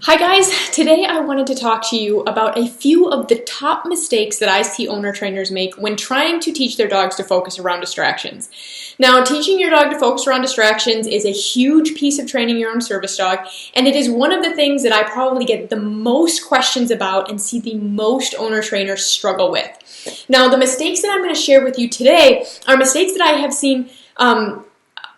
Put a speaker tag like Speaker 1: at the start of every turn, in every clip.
Speaker 1: Hi guys, today I wanted to talk to you about a few of the top mistakes that I see owner trainers make when trying to teach their dogs to focus around distractions. Now, teaching your dog to focus around distractions is a huge piece of training your own service dog, and it is one of the things that I probably get the most questions about and see the most owner trainers struggle with. Now, the mistakes that I'm going to share with you today are mistakes that I have seen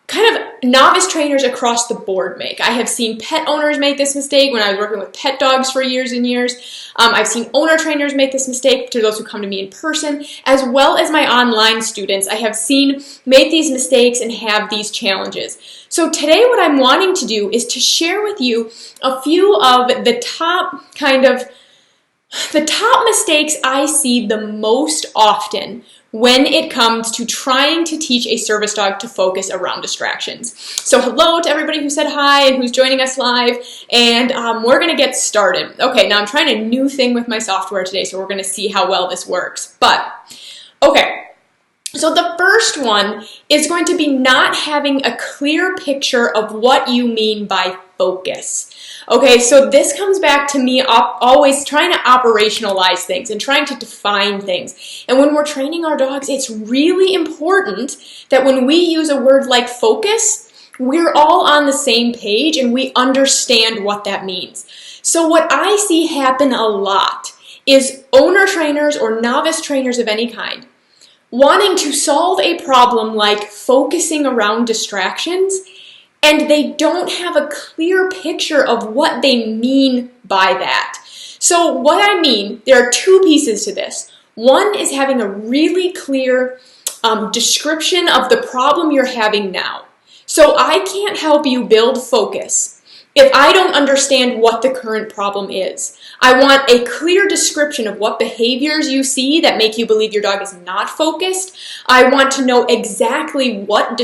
Speaker 1: kind of novice trainers across the board make. I have seen pet owners make this mistake when I was working with pet dogs for years and years. I've seen owner trainers make this mistake, to those who come to me in person, as well as my online students. I have seen make these mistakes and have these challenges. So today what I'm wanting to do is to share with you a few of the top mistakes I see the most often when it comes to trying to teach a service dog to focus around distractions. So hello to everybody who said hi and who's joining us live, and we're going to get started. Okay, now I'm trying a new thing with my software today, so we're going to see how well this works. But, okay. So the first one is going to be not having a clear picture of what you mean by focus. Okay, so this comes back to me always trying to operationalize things and trying to define things. And when we're training our dogs, it's really important that when we use a word like focus, we're all on the same page and we understand what that means. So what I see happen a lot is owner trainers or novice trainers of any kind wanting to solve a problem like focusing around distractions, and they don't have a clear picture of what they mean by that. So what I mean, there are two pieces to this. One is having a really clear description of the problem you're having now. So I can't help you build focus if I don't understand what the current problem is. I want a clear description of what behaviors you see that make you believe your dog is not focused. I want to know exactly what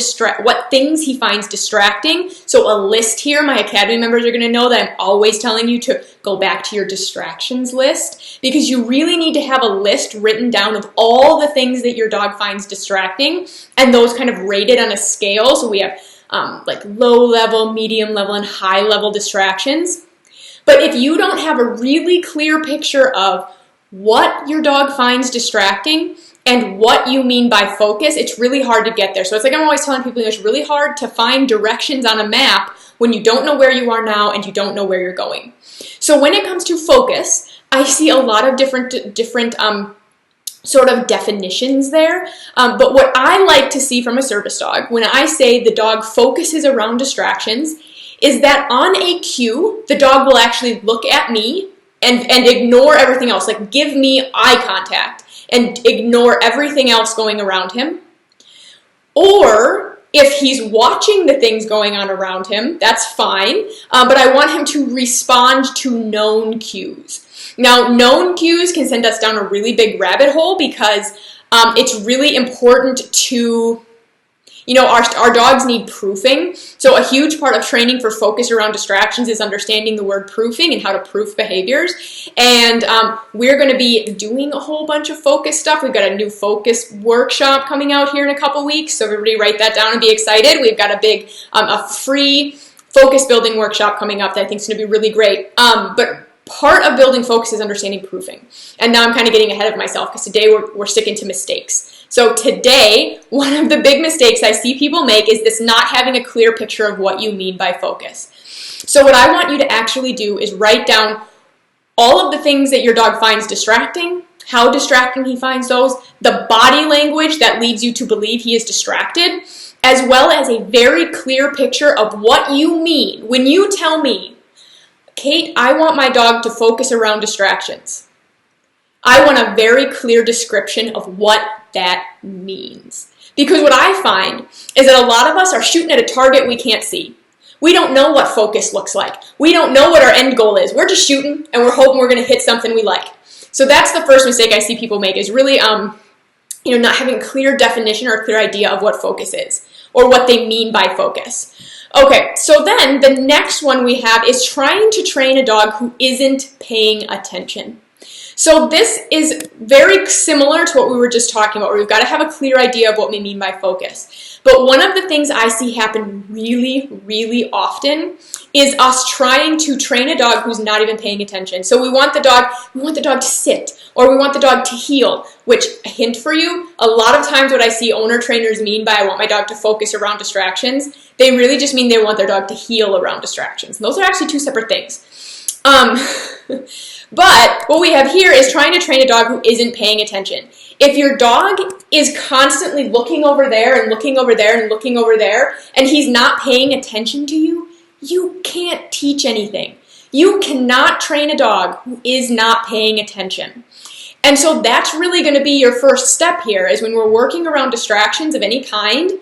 Speaker 1: things he finds distracting. So a list here, my Academy members are going to know that I'm always telling you to go back to your distractions list, because you really need to have a list written down of all the things that your dog finds distracting, and those kind of rated on a scale. So we have like low level, medium level, and high level distractions. But if you don't have a really clear picture of what your dog finds distracting and what you mean by focus, it's really hard to get there. So it's like I'm always telling people, it's really hard to find directions on a map when you don't know where you are now and you don't know where you're going. So when it comes to focus, I see a lot of different sort of definitions there. But what I like to see from a service dog, when I say the dog focuses around distractions, is that on a cue, the dog will actually look at me and ignore everything else, like give me eye contact and ignore everything else going around him. Or if he's watching the things going on around him, that's fine, but I want him to respond to known cues. Now, known cues can send us down a really big rabbit hole because it's really important to, our dogs need proofing. So a huge part of training for focus around distractions is understanding the word proofing and how to proof behaviors. And we're going to be doing a whole bunch of focus stuff. We've got a new focus workshop coming out here in a couple weeks. So everybody write that down and be excited. We've got a big, a free focus building workshop coming up that I think is going to be really great. But part of building focus is understanding proofing. And now I'm kind of getting ahead of myself because today we're sticking to mistakes. So today, one of the big mistakes I see people make is this not having a clear picture of what you mean by focus. So what I want you to actually do is write down all of the things that your dog finds distracting, how distracting he finds those, the body language that leads you to believe he is distracted, as well as a very clear picture of what you mean when you tell me, Kate, I want my dog to focus around distractions. I want a very clear description of what that means. Because what I find is that a lot of us are shooting at a target we can't see. We don't know what focus looks like. We don't know what our end goal is. We're just shooting and we're hoping we're going to hit something we like. So that's the first mistake I see people make, is really not having a clear definition or a clear idea of what focus is or what they mean by focus. Okay, so then the next one we have is trying to train a dog who isn't paying attention. So this is very similar to what we were just talking about, where we've got to have a clear idea of what we mean by focus. But one of the things I see happen really, really often is us trying to train a dog who's not even paying attention. So we want the dog to sit, or we want the dog to heel, which, a hint for you, a lot of times what I see owner trainers mean by I want my dog to focus around distractions, they really just mean they want their dog to heel around distractions. And those are actually two separate things. But what we have here is trying to train a dog who isn't paying attention. If your dog is constantly looking over there and looking over there and looking over there, and he's not paying attention to you, you can't teach anything. You cannot train a dog who is not paying attention. And so that's really going to be your first step here, is when we're working around distractions of any kind,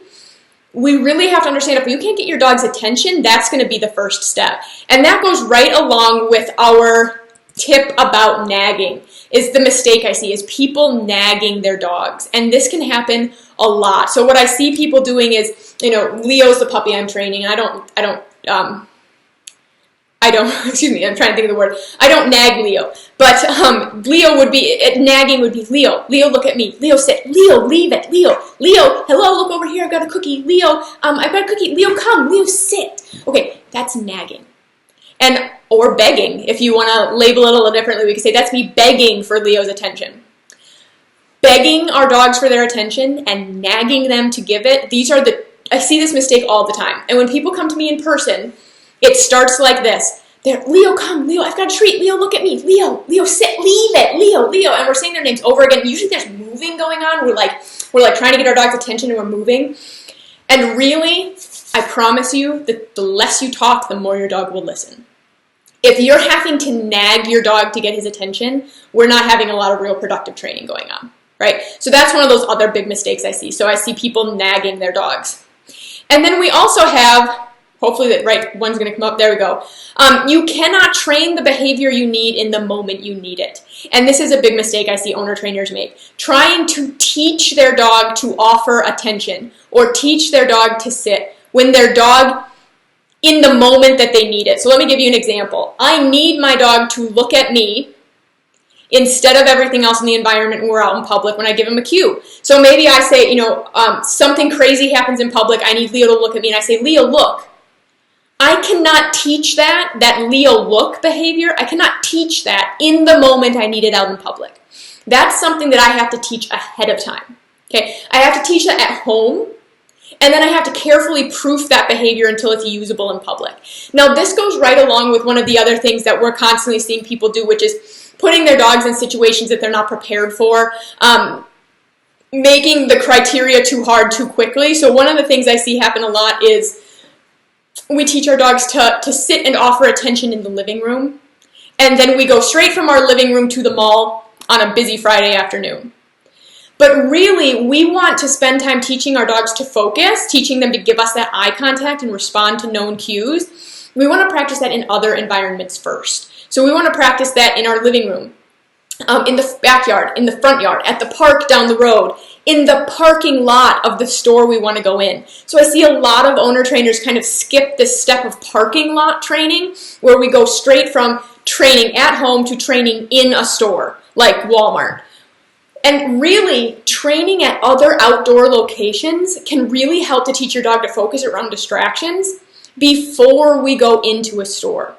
Speaker 1: we really have to understand if you can't get your dog's attention, that's going to be the first step. And that goes right along with our tip about nagging. Is the mistake I see is people nagging their dogs. And this can happen a lot. So what I see people doing is, Leo's the puppy I'm training. I don't, excuse me, I'm trying to think of the word. I don't nag Leo. But Leo would be, nagging would be Leo. Leo, look at me. Leo, sit. Leo, leave it. Leo, hello, look over here. I've got a cookie. Leo, I've got a cookie. Leo, come. Leo, sit. Okay, that's nagging. Or begging. If you want to label it a little differently, we could say that's me begging for Leo's attention. Begging our dogs for their attention and nagging them to give it, I see this mistake all the time. And when people come to me in person, it starts like this. Leo, come. Leo, I've got a treat. Leo, look at me. Leo, sit. Leave it. Leo. And we're saying their names over again. Usually there's moving going on. We're like trying to get our dog's attention and we're moving. And really, I promise you that the less you talk, the more your dog will listen. If you're having to nag your dog to get his attention, we're not having a lot of real productive training going on, right? So that's one of those other big mistakes I see. So I see people nagging their dogs. And then we also have, hopefully that right one's going to come up. There we go. You cannot train the behavior you need in the moment you need it. And this is a big mistake I see owner trainers make. Trying to teach their dog to offer attention or teach their dog to sit when their dog in the moment that they need it. So let me give you an example. I need my dog to look at me instead of everything else in the environment when we're out in public when I give him a cue. So maybe I say, something crazy happens in public. I need Leo to look at me. And I say, Leo, look. I cannot teach that Leo look behavior. I cannot teach that in the moment I need it out in public. That's something that I have to teach ahead of time. Okay, I have to teach that at home. And then I have to carefully proof that behavior until it's usable in public. Now, this goes right along with one of the other things that we're constantly seeing people do, which is putting their dogs in situations that they're not prepared for, making the criteria too hard too quickly. So one of the things I see happen a lot is we teach our dogs to sit and offer attention in the living room. And then we go straight from our living room to the mall on a busy Friday afternoon. But really, we want to spend time teaching our dogs to focus, teaching them to give us that eye contact and respond to known cues. We want to practice that in other environments first. So we want to practice that in our living room, in the backyard, in the front yard, at the park down the road, in the parking lot of the store we want to go in. So I see a lot of owner trainers kind of skip this step of parking lot training, where we go straight from training at home to training in a store, like Walmart. And really, training at other outdoor locations can really help to teach your dog to focus around distractions before we go into a store.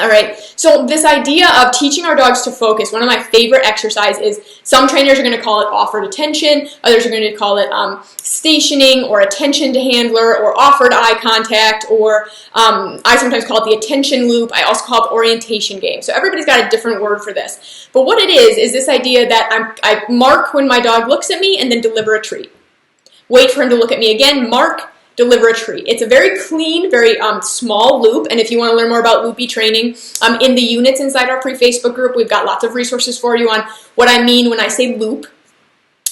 Speaker 1: All right, so this idea of teaching our dogs to focus, one of my favorite exercises is, some trainers are going to call it offered attention, others are going to call it stationing or attention to handler or offered eye contact, or I sometimes call it the attention loop. I also call it the orientation game. So everybody's got a different word for this. But what it is this idea that I mark when my dog looks at me and then deliver a treat. Wait for him to look at me again, mark, deliver a treat. It's a very clean, very small loop, and if you want to learn more about loopy training, in the units inside our free Facebook group, we've got lots of resources for you on what I mean when I say loop.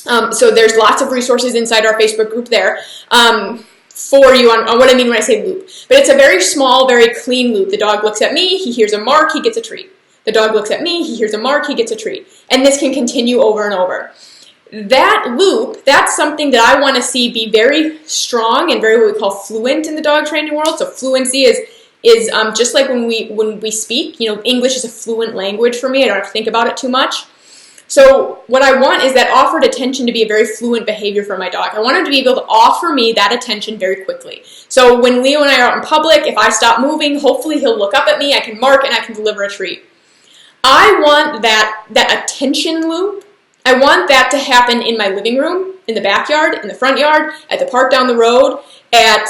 Speaker 1: So there's lots of resources inside our Facebook group there for you on what I mean when I say loop. But it's a very small, very clean loop. The dog looks at me, he hears a mark, he gets a treat. The dog looks at me, he hears a mark, he gets a treat. And this can continue over and over. That loop, that's something that I want to see be very strong and very what we call fluent in the dog training world. So fluency is is just like when we speak, English is a fluent language for me. I don't have to think about it too much. So what I want is that offered attention to be a very fluent behavior for my dog. I want him to be able to offer me that attention very quickly. So when Leo and I are out in public, if I stop moving, hopefully he'll look up at me, I can mark, and I can deliver a treat. I want that attention loop. I want that to happen in my living room, in the backyard, in the front yard, at the park down the road, at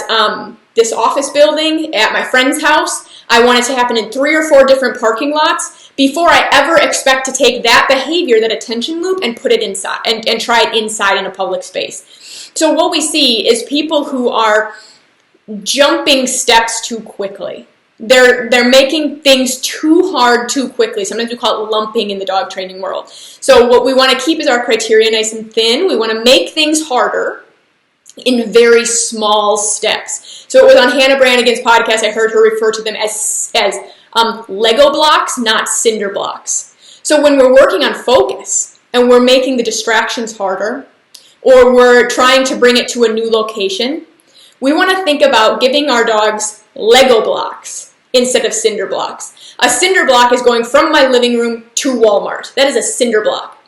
Speaker 1: this office building, at my friend's house. I want it to happen in 3 or 4 different parking lots before I ever expect to take that behavior, that attention loop, and put it inside and try it inside in a public space. So what we see is people who are jumping steps too quickly. They're making things too hard too quickly. Sometimes we call it lumping in the dog training world. So what we want to keep is our criteria nice and thin. We want to make things harder in very small steps. So it was on Hannah Brannigan's podcast, I heard her refer to them as Lego blocks, not cinder blocks. So when we're working on focus and we're making the distractions harder, or we're trying to bring it to a new location, we want to think about giving our dogs Lego blocks instead of cinder blocks. A cinder block is going from my living room to Walmart. That is a cinder block.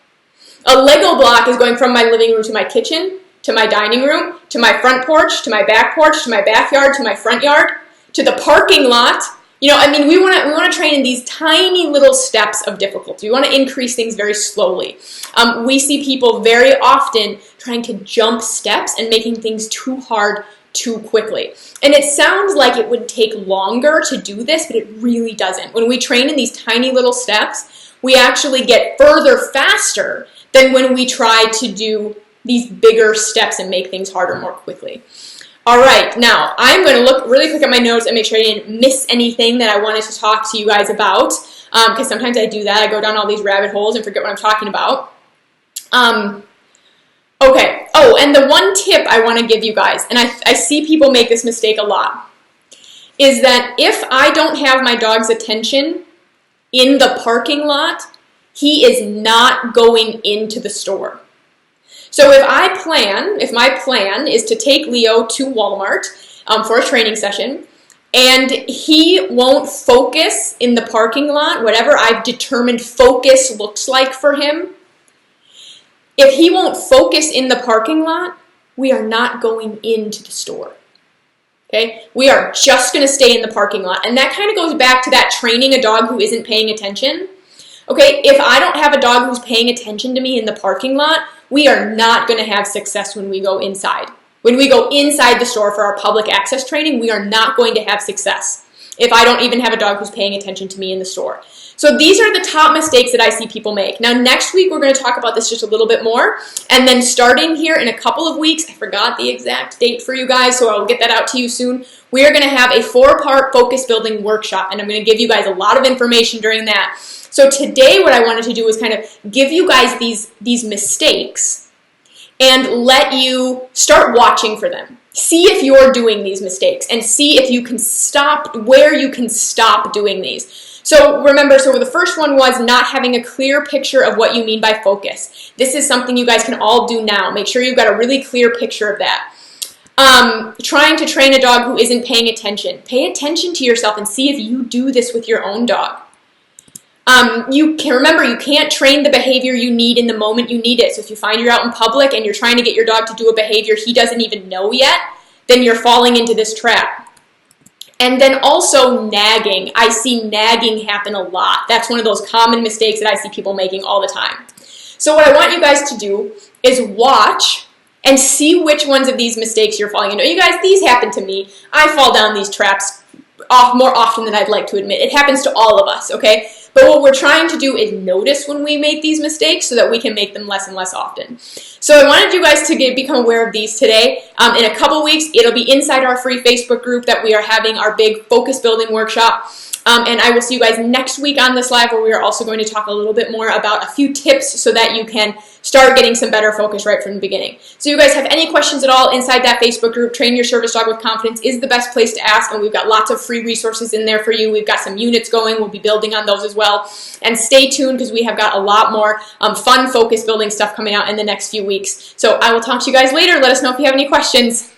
Speaker 1: A Lego block is going from my living room to my kitchen, to my dining room, to my front porch, to my back porch, to my backyard, to my front yard, to the parking lot. We want to train in these tiny little steps of difficulty. We want to increase things very slowly. We see people very often trying to jump steps and making things too hard too quickly. And it sounds like it would take longer to do this, but it really doesn't. When we train in these tiny little steps, we actually get further faster than when we try to do these bigger steps and make things harder more quickly. All right, now I'm going to look really quick at my notes and make sure I didn't miss anything that I wanted to talk to you guys about, because sometimes I do that. I go down all these rabbit holes and forget what I'm talking about. Okay. Oh, and the one tip I want to give you guys, and I see people make this mistake a lot, is that if I don't have my dog's attention in the parking lot, he is not going into the store. So if my plan is to take Leo to Walmart for a training session, and he won't focus in the parking lot, whatever I've determined focus looks like for him, if he won't focus in the parking lot, we are not going into the store. Okay? We are just going to stay in the parking lot. And that kind of goes back to that training a dog who isn't paying attention. Okay, if I don't have a dog who's paying attention to me in the parking lot, we are not going to have success when we go inside. When we go inside the store for our public access training, we are not going to have success if I don't even have a dog who's paying attention to me in the store. So these are the top mistakes that I see people make. Now next week we're going to talk about this just a little bit more, and then starting here in a couple of weeks, I forgot the exact date for you guys, so I'll get that out to you soon. We are going to have a 4-part focus building workshop, and I'm going to give you guys a lot of information during that. So today what I wanted to do was kind of give you guys these mistakes and let you start watching for them. See if you're doing these mistakes and see if you can stop, where you can stop doing these. So remember, the first one was not having a clear picture of what you mean by focus. This is something you guys can all do now. Make sure you've got a really clear picture of that. Trying to train a dog who isn't paying attention. Pay attention to yourself and see if you do this with your own dog. You can't train the behavior you need in the moment you need it. So if you find you're out in public and you're trying to get your dog to do a behavior he doesn't even know yet, then you're falling into this trap. And then also nagging. I see nagging happen a lot. That's one of those common mistakes that I see people making all the time. So what I want you guys to do is watch and see which ones of these mistakes you're falling into. You guys, these happen to me. I fall down these traps more often than I'd like to admit. It happens to all of us, okay? But what we're trying to do is notice when we make these mistakes so that we can make them less and less often. So I wanted you guys to become aware of these today. In a couple weeks, it'll be inside our free Facebook group that we are having our big focus building workshop. And I will see you guys next week on this live where we are also going to talk a little bit more about a few tips so that you can start getting some better focus right from the beginning. So you guys have any questions at all inside that Facebook group, Train Your Service Dog with Confidence is the best place to ask, and we've got lots of free resources in there for you. We've got some units going. We'll be building on those as well. And stay tuned because we have got a lot more fun focus building stuff coming out in the next few weeks. So I will talk to you guys later. Let us know if you have any questions.